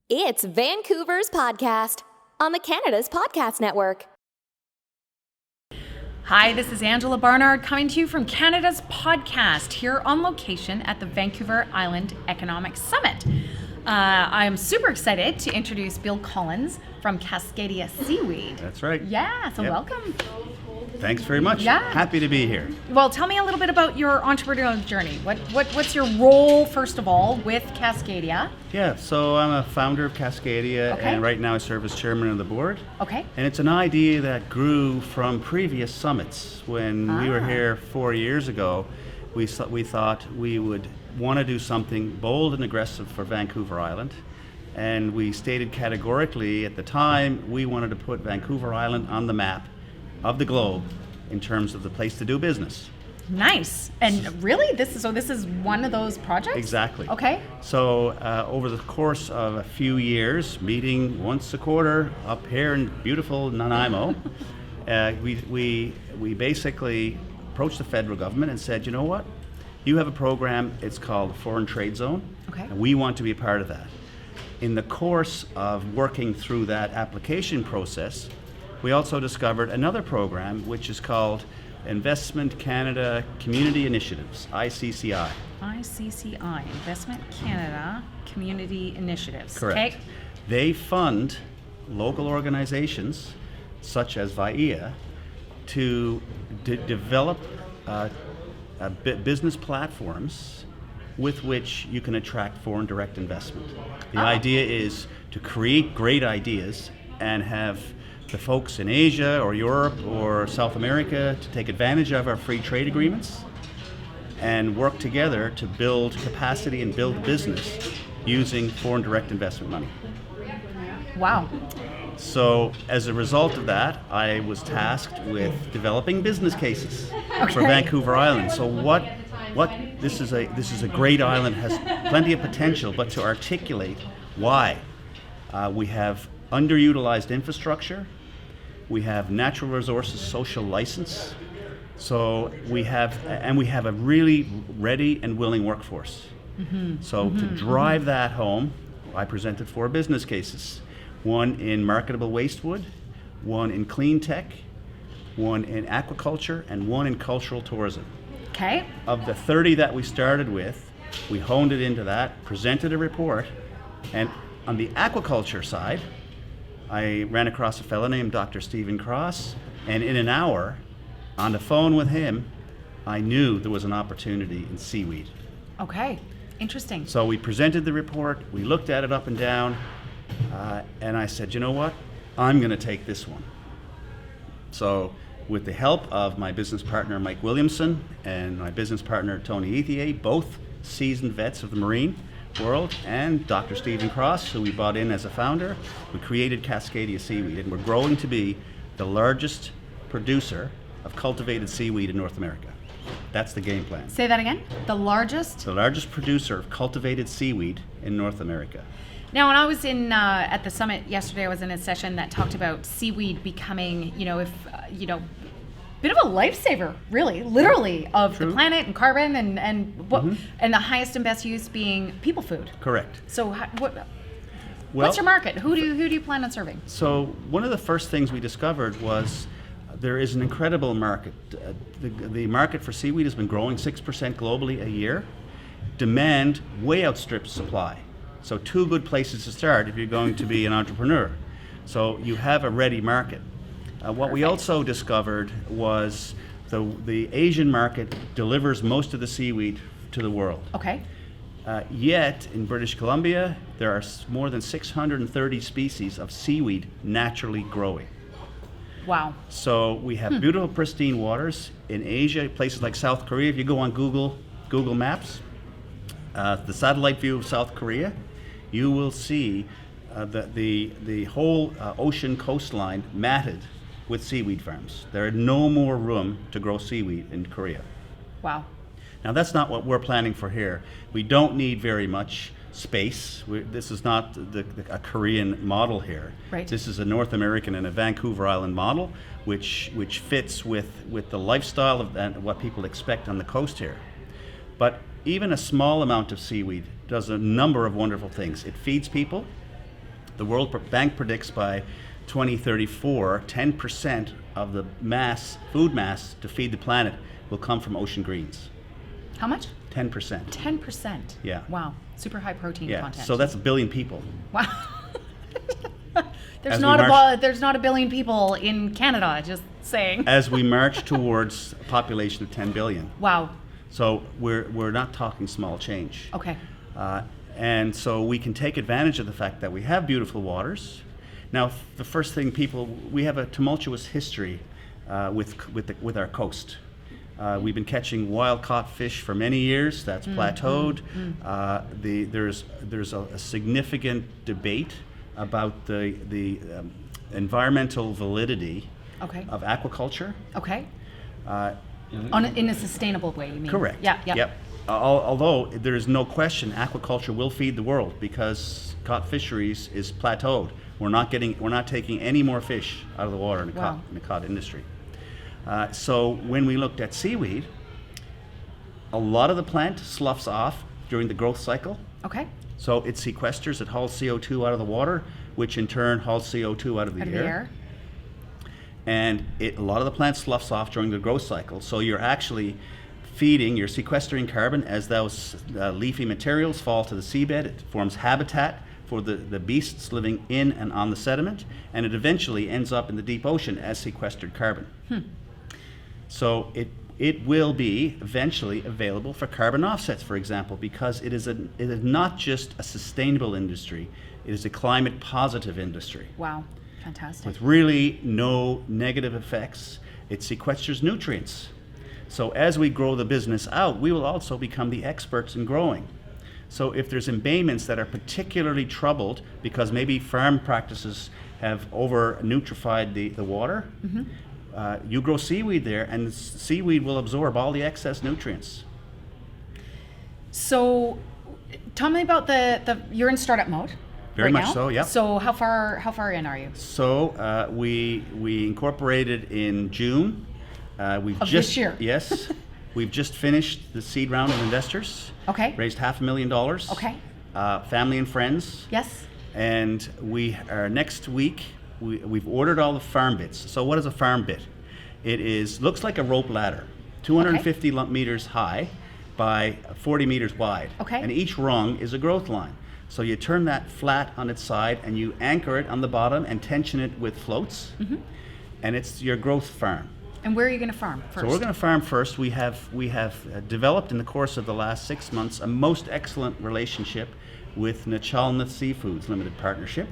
It's Vancouver's podcast on the Canada's Podcast Network. Hi, this is Angela Barnard coming to you from Canada's Podcast here on location at the Vancouver Island Economic Summit. I'm super excited to introduce Bill Collins from Cascadia Seaweed. That's right. Yeah, so Yep. Welcome. Thanks very much. Yeah. Happy to be here. Well, tell me a little bit about your entrepreneurial journey. What's your role, first of all, with Cascadia? Yeah, so I'm a founder of Cascadia, Okay. and right now I serve as chairman of the board. Okay. And it's an idea that grew from previous summits. When we were here 4 years ago, we thought we would want to do something bold and aggressive for Vancouver Island. And we stated categorically at the time we wanted to put Vancouver Island on the map of the globe in terms of the place to do business. Nice. And really, this is one of those projects? Exactly. Okay. So over the course of a few years, meeting once a quarter up here in beautiful Nanaimo, we basically approached the federal government and said, you know what? You have a program, it's called Foreign Trade Zone, Okay. and we want to be a part of that. In the course of working through that application process, we also discovered another program which is called Investment Canada Community Initiatives, ICCI. ICCI, Investment Canada Community Initiatives. Correct. Okay. They fund local organizations such as VIEA to develop business platforms with which you can attract foreign direct investment. The idea is to create great ideas and have the folks in Asia or Europe or South America to take advantage of our free trade agreements and work together to build capacity and build business using foreign direct investment money. Wow. So as a result of that, I was tasked with developing business cases for Vancouver Island. So this is a great island, has plenty of potential, but to articulate why we have underutilized infrastructure, we have natural resources social license, so we have a really ready and willing workforce. To drive that home, I presented 4 business cases. One in marketable waste wood, one in clean tech, one in aquaculture, and one in cultural tourism. Okay. Of the 30 that we started with, we honed it into that, presented a report, and on the aquaculture side, I ran across a fellow named Dr. Stephen Cross, and in an hour, on the phone with him, I knew there was an opportunity in seaweed. Okay. Interesting. So we presented the report, we looked at it up and down, and I said, you know what? I'm going to take this one. So with the help of my business partner, Mike Williamson, and my business partner, Tony Ethier, both seasoned vets of the marine world, and Dr. Stephen Cross, who we brought in as a founder, we created Cascadia Seaweed, and we're growing to be the largest producer of cultivated seaweed in North America. That's the game plan. Say that again? The largest? The largest producer of cultivated seaweed in North America. Now, when I was in at the summit yesterday, I was in a session that talked about seaweed becoming, bit of a lifesaver, really, literally, of the planet and carbon and the highest and best use being people food. Correct. So, what's your market? Who do you plan on serving? So one of the first things we discovered was there is an incredible market. The market for seaweed has been growing 6% globally a year. Demand way outstrips supply. So 2 good places to start if you're going to be an entrepreneur. So you have a ready market. What we also discovered was the Asian market delivers most of the seaweed to the world. Okay. Yet in British Columbia, there are more than 630 species of seaweed naturally growing. Wow. So we have beautiful, pristine waters. In Asia, places like South Korea, if you go on Google Maps, the satellite view of South Korea, you will see the whole ocean coastline matted with seaweed farms. There are no more room to grow seaweed in Korea. Wow. Now that's not what we're planning for here. We don't need very much space. This is not a Korean model here. Right. This is a North American and a Vancouver Island model, which fits with the lifestyle of what people expect on the coast here. But even a small amount of seaweed does a number of wonderful things. It feeds people, The World Bank predicts by 2034, 10% of the food mass to feed the planet will come from ocean greens. How much? 10%. 10%. Yeah. Wow. Super high protein content. So that's 1 billion people. Wow. There's As not we march- there's not 1 billion people in Canada, just saying. As we march towards a population of 10 billion. Wow. So we're not talking small change. Okay. And so we can take advantage of the fact that we have beautiful waters. Now, the first thing we have a tumultuous history with our coast. We've been catching wild-caught fish for many years. That's plateaued. There's a significant debate about the environmental validity of aquaculture. Okay. In a sustainable way, you mean? Correct. Yeah. Yep. Although there is no question, aquaculture will feed the world because caught fisheries is plateaued. We're not taking any more fish out of the water in the cod industry. So when we looked at seaweed, a lot of the plant sloughs off during the growth cycle. Okay. So it sequesters, it hauls CO2 out of the water, which in turn hauls CO2 out of the air. And a lot of the plant sloughs off during the growth cycle. So you're actually you're sequestering carbon as those leafy materials fall to the seabed. It forms habitat for the beasts living in and on the sediment, and it eventually ends up in the deep ocean as sequestered carbon. So it will be eventually available for carbon offsets, for example, because it is not just a sustainable industry, it is a climate positive industry. Wow, fantastic. With really no negative effects. It sequesters nutrients. So as we grow the business out, we will also become the experts in growing. So if there's embayments that are particularly troubled because maybe farm practices have over-nutrified the water, you grow seaweed there, and the seaweed will absorb all the excess nutrients. So tell me about you're in startup mode. Very right much now. so, yeah. So how far in are you? So we incorporated in June. This year? Yes. We've just finished the seed round of investors. Okay. Raised $500,000. Okay. Family and friends. Yes. And next week, we've ordered all the farm bits. So what is a farm bit? It looks like a rope ladder, 250 meters high by 40 meters wide. Okay. And each rung is a growth line. So you turn that flat on its side and you anchor it on the bottom and tension it with floats. And it's your growth farm. And where are you going to farm first? So we're going to farm first. We have developed in the course of the last 6 months a most excellent relationship with Nachalnath Seafoods Limited Partnership,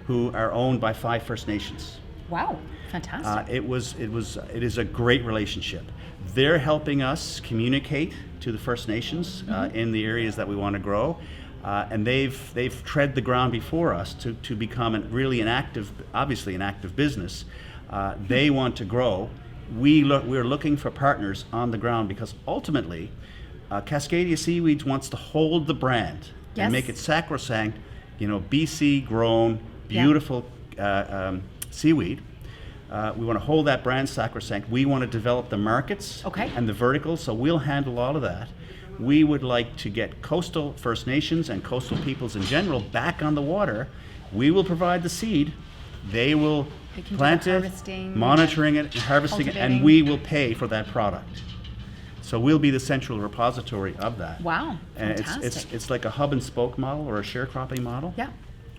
who are owned by 5 First Nations. Wow, fantastic. It is a great relationship. They're helping us communicate to the First Nations in the areas that we want to grow, and they've tread the ground before us to become really an active business. They want to grow. We're looking for partners on the ground because ultimately, Cascadia Seaweeds wants to hold the brand and make it sacrosanct. BC grown, beautiful seaweed. We want to hold that brand sacrosanct. We want to develop the markets and the verticals, so we'll handle all of that. We would like to get coastal First Nations and coastal peoples in general back on the water. We will provide the seed. They will plant it, monitoring it, and harvesting it, and we will pay for that product. So we'll be the central repository of that. Wow, fantastic. And it's like a hub and spoke model or a sharecropping model. Yeah.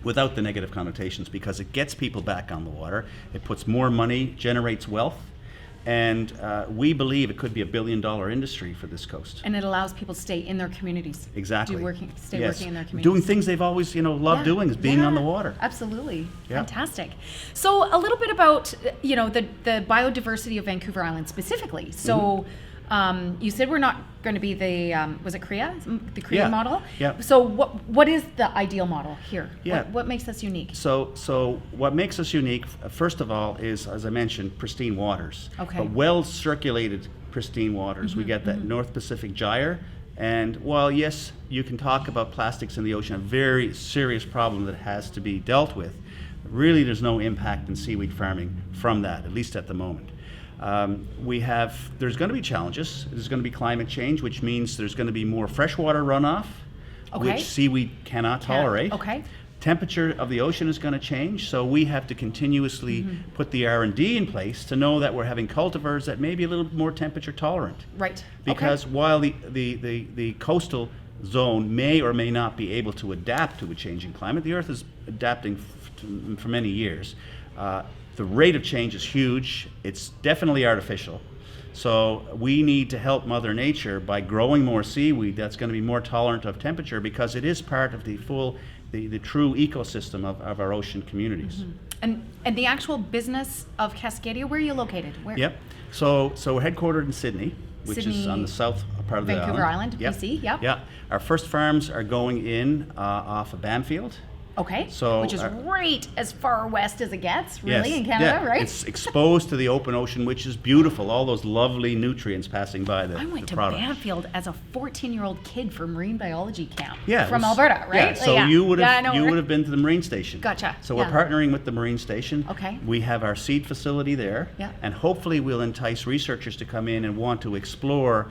Without the negative connotations, because it gets people back on the water, it puts more money, generates wealth, and we believe it could be $1 billion industry for this coast. And it allows people to stay in their communities. Exactly. Working in their communities. Doing things they've always, loved doing is being on the water. Absolutely. Yeah. Fantastic. So a little bit about, the biodiversity of Vancouver Island specifically. So you said we're not going to be the, was it Korea? The Korean model? Yeah. So what is the ideal model here? Yeah. What makes us unique? So what makes us unique, first of all, is, as I mentioned, pristine waters. Okay. But well-circulated pristine waters. We get that North Pacific gyre. And while, yes, you can talk about plastics in the ocean, a very serious problem that has to be dealt with, really there's no impact in seaweed farming from that, at least at the moment. There's going to be challenges. There's going to be climate change, which means there's going to be more freshwater runoff, which seaweed cannot tolerate. Okay. temperature of the ocean is going to change, so we have to continuously put the R&D in place to know that we're having cultivars that may be a little bit more temperature tolerant. Right. Because while the coastal zone may or may not be able to adapt to a changing climate, the Earth is adapting for many years. The rate of change is huge. It's definitely artificial. So we need to help Mother Nature by growing more seaweed that's going to be more tolerant of temperature, because it is part of the true ecosystem of our ocean communities. And the actual business of Cascadia, where are you located? Where? Yep. So we're headquartered in Sydney, which is on the south part of the island. Vancouver Island, BC, yep. Yeah. Our first farms are going in off of Banfield. Okay, So, which is right as far west as it gets, really, in Canada, yeah. right? It's exposed to the open ocean, which is beautiful. All those lovely nutrients passing by the I went to product. Banfield as a 14-year-old kid for marine biology camp from it was- Alberta, right? Yeah, so Like, you would Yeah, I have know you where- would have been to the marine station. Gotcha, So yeah. we're partnering with the marine station. Okay. We have our seed facility there, Yeah. and hopefully we'll entice researchers to come in and want to explore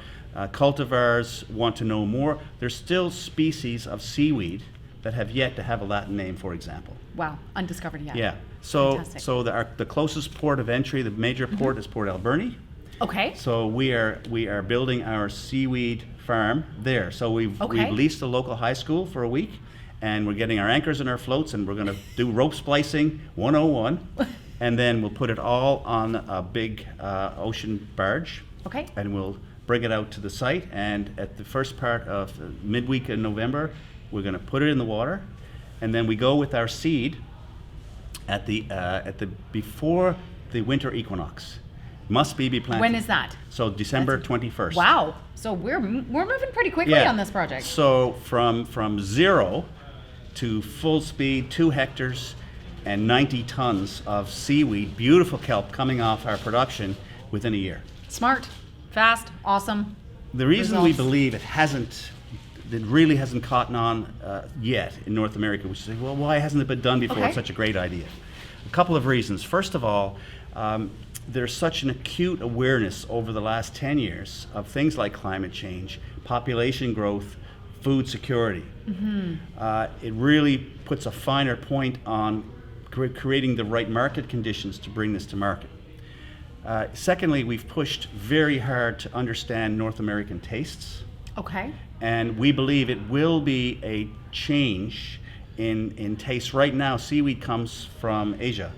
cultivars, want to know more. There's still species of seaweed that have yet to have a Latin name, for example. Wow, undiscovered yet. Yeah. So Fantastic. the closest port of entry, the major port, is Port Alberni. Okay. So we are building our seaweed farm there. So we've leased a local high school for a week, and we're getting our anchors and our floats, and we're going to do rope splicing 101, and then we'll put it all on a big ocean barge. Okay. And we'll bring it out to the site. And at the first part of midweek in November, we're going to put it in the water, and then we go with our seed at the before the winter equinox. Must be planted. When is that? So December 21st. Wow. So we're moving pretty quickly Yeah. on this project. So from 0 to full speed, 2 hectares and 90 tons of seaweed, beautiful kelp coming off our production within a year. Smart, fast, awesome. The reason we Results. believe it really hasn't caught on yet in North America, which is, well, why hasn't it been done before? Okay. It's such a great idea. A couple of reasons. First of all, there's such an acute awareness over the last 10 years of things like climate change, population growth, food security. It really puts a finer point on creating the right market conditions to bring this to market. Secondly, we've pushed very hard to understand North American tastes. Okay. And we believe it will be a change in taste. Right now, seaweed comes from Asia,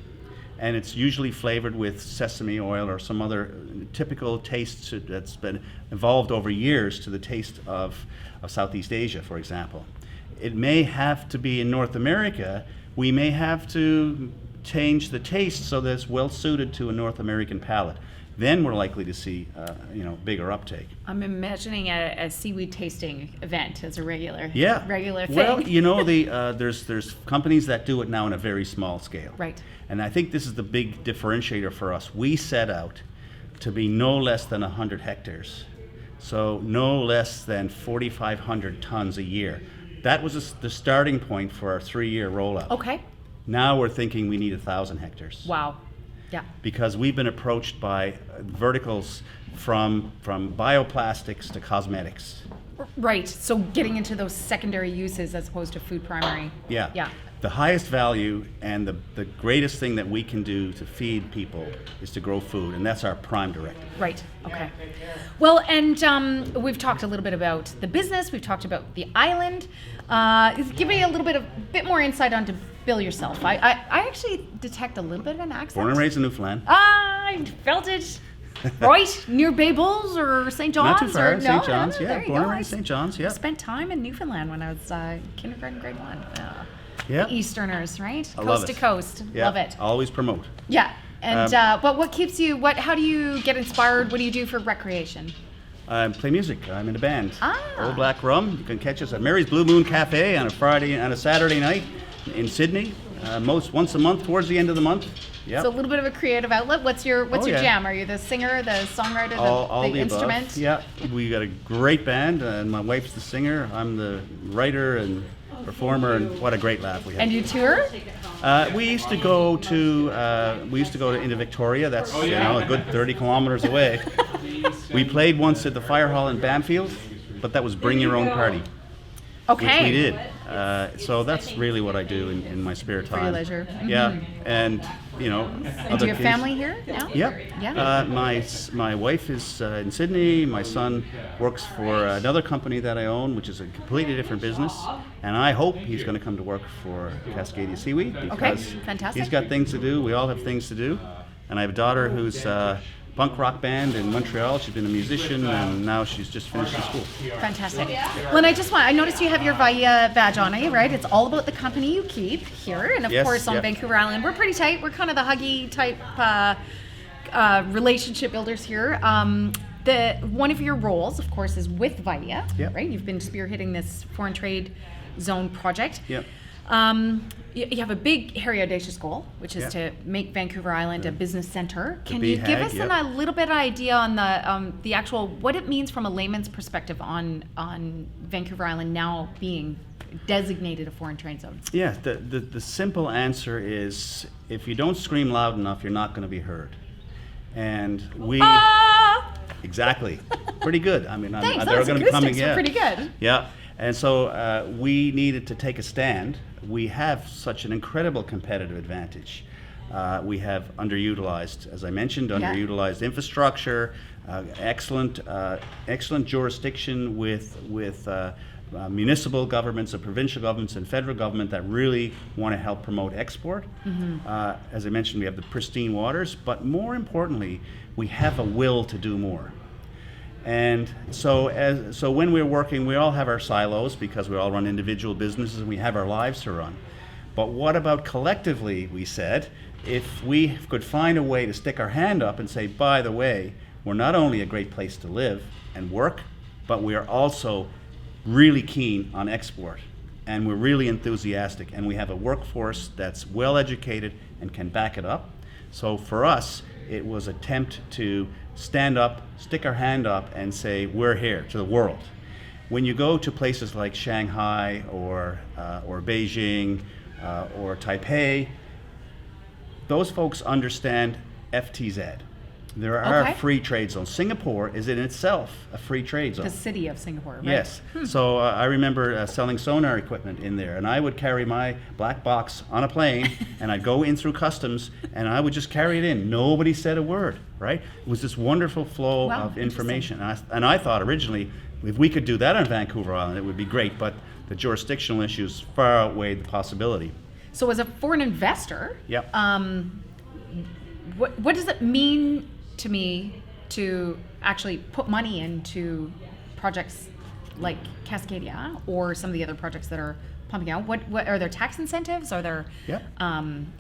and it's usually flavored with sesame oil or some other typical taste that's been evolved over years to the taste of Southeast Asia, for example. It may have to be in North America. We may have to change the taste so that it's well suited to a North American palate. Then we're likely to see, bigger uptake. I'm imagining a seaweed tasting event as a regular thing. Well, there's companies that do it now on a very small scale. Right. And I think this is the big differentiator for us. We set out to be no less than 100 hectares, so no less than 4,500 tons a year. That was the starting point for our 3-year rollout. Okay. Now we're thinking we need 1,000 hectares. Wow. Yeah. Because we've been approached by verticals from bioplastics to cosmetics. Right. So getting into those secondary uses as opposed to food primary. Yeah. Yeah. The highest value and the greatest thing that we can do to feed people is to grow food, and that's our prime directive. Right. Okay. Well, and we've talked a little bit about the business. We've talked about the island. Give me a bit more insight onto Bill yourself. I actually detect a little bit of an accent. Born and raised in Newfoundland. I felt it. Right near Bay Bulls or St. John's? Not too far. Or, St. John's, there yeah. you Born go. and raised St. John's, yeah. Spent time in Newfoundland when I was kindergarten, grade 1. Yeah. The Easterners, right? I love Coast it. to coast. Yeah. Love it. Always promote. Yeah. And but what keeps you? How do you get inspired? What do you do for recreation? Play music. I'm in a band. Ah. Old Black Rum. You can catch us at Mary's Blue Moon Cafe on a Saturday night in Sydney. Once a month towards the end of the month. Yeah. So a little bit of a creative outlet. What's your yeah. jam? Are you the singer, the songwriter, all the the instrument? above. Yeah, we got a great band, and my wife's the singer. I'm the writer and performer, and what a great laugh we have. And you tour? We used to go to into Victoria. That's a good 30 kilometers away. We played once at the Fire Hall in Banfield, but that was bring your own party. Okay. Which we did. So that's really what I do in my spare time. For your leisure. Yeah, and And do you have family here now? Yeah. Yeah. My wife is in Sydney. My son works for another company that I own, which is a completely different business. And I hope he's going to come to work for Cascadia Seaweed because fantastic. he's got things to do. We all have things to do. And I have a daughter who's punk rock band in Montreal. She's been a musician, and now she's just finished school. Fantastic. Well, and I noticed you have your VIA badge on, right? It's all about the company you keep here, and of course on Vancouver Island. We're pretty tight. We're kind of the huggy type relationship builders here. One of your roles, of course, is with VIA, right? You've been spearheading this foreign trade zone project. Yep. You have a big, hairy, audacious goal, which is to make Vancouver Island a business center. Can you give us a little bit of idea on the actual, what it means from a layman's perspective on Vancouver Island now being designated a foreign trade zone? Yeah, the simple answer is if you don't scream loud enough, you're not going to be heard. And we... Exactly. Pretty good. I mean, Thanks, they're going to be coming. Yeah, pretty good. Yeah. And so we needed to take a stand. We have such an incredible competitive advantage. We have underutilized, as I mentioned, underutilized infrastructure, excellent jurisdiction with municipal governments and provincial governments and federal government that really want to help promote export. As I mentioned, we have the pristine waters, but more importantly, we have a will to do more. And so when we're working, we all have our silos because we all run individual businesses and we have our lives to run. But what about collectively, we said, if we could find a way to stick our hand up and say, by the way, we're not only a great place to live and work, but we are also really keen on export. And we're really enthusiastic. And we have a workforce that's well educated and can back it up. So for us, it was an attempt to stand up, stick our hand up, and say, we're here to the world. When you go to places like Shanghai or Beijing or Taipei, those folks understand FTZ. There are free trade zones. Singapore is in itself a free trade zone. The city of Singapore, right? Yes. So I remember selling sonar equipment in there, and I would carry my black box on a plane, and I'd go in through customs, and I would just carry it in. Nobody said a word, right? It was this wonderful flow of information. And I thought originally, if we could do that on Vancouver Island, it would be great, but the jurisdictional issues far outweighed the possibility. So as a foreign investor, Yep. What does it mean to me to actually put money into projects like Cascadia or some of the other projects that are pumping out? What are there tax incentives? Are there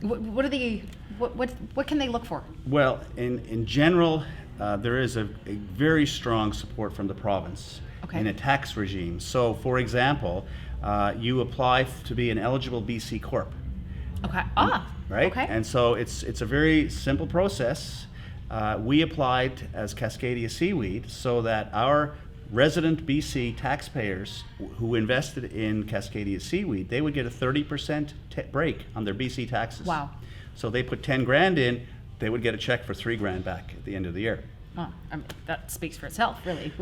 what are the what can they look for? Well, in general, there is a very strong support from the province in a tax regime. So, for example, you apply to be an eligible BC Corp. Okay. Right? Okay. And so it's a very simple process. We applied as Cascadia Seaweed so that our resident BC taxpayers who invested in Cascadia Seaweed, they would get a 30% break on their BC taxes. Wow. So they put 10 grand in, they would get a check for $3,000 back at the end of the year. Oh, I mean, that speaks for itself, really.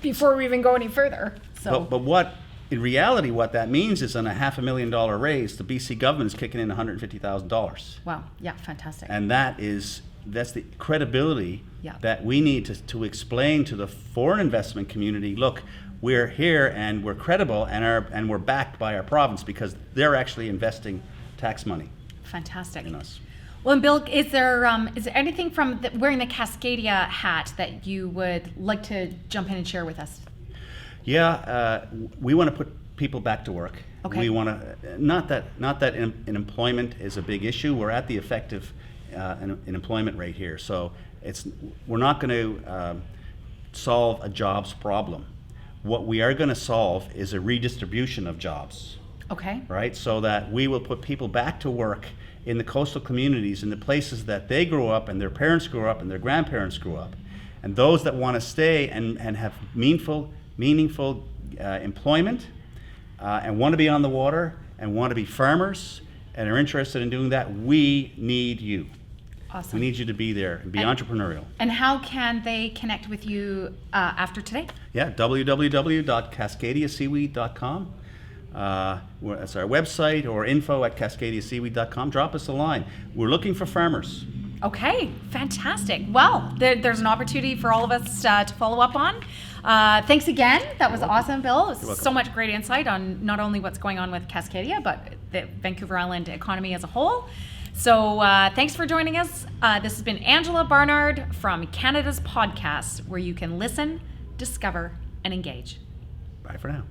Before we even go any further. So. But what, in reality, what that means is on a $500,000 raise, the BC government is kicking in $150,000. Wow. Yeah. Fantastic. And that's the credibility that we need to explain to the foreign investment community. Look, we're here and we're credible and we're backed by our province because they're actually investing tax money. Fantastic. In us. Well, and Bill, is there anything from wearing the Cascadia hat that you would like to jump in and share with us? Yeah, we want to put people back to work. Okay. We want to not that employment is a big issue. We're at the effective employment rate here, so we're not going to solve a jobs problem. What we are going to solve is a redistribution of jobs. Okay. Right, so that we will put people back to work in the coastal communities, in the places that they grew up and their parents grew up and their grandparents grew up, and those that want to stay and have meaningful employment and want to be on the water and want to be farmers and are interested in doing that, we need you. Awesome. We need you to be there and be entrepreneurial. And how can they connect with you after today? Yeah, www.cascadiaseaweed.com. That's our website, or info@cascadiaseaweed.com. Drop us a line. We're looking for farmers. Okay, fantastic. Well, there's an opportunity for all of us to follow up on. Thanks again. That was awesome, Bill. It was so much great insight on not only what's going on with Cascadia, but the Vancouver Island economy as a whole. So thanks for joining us. This has been Angela Barnard from Canada's Podcast, where you can listen, discover, and engage. Bye for now.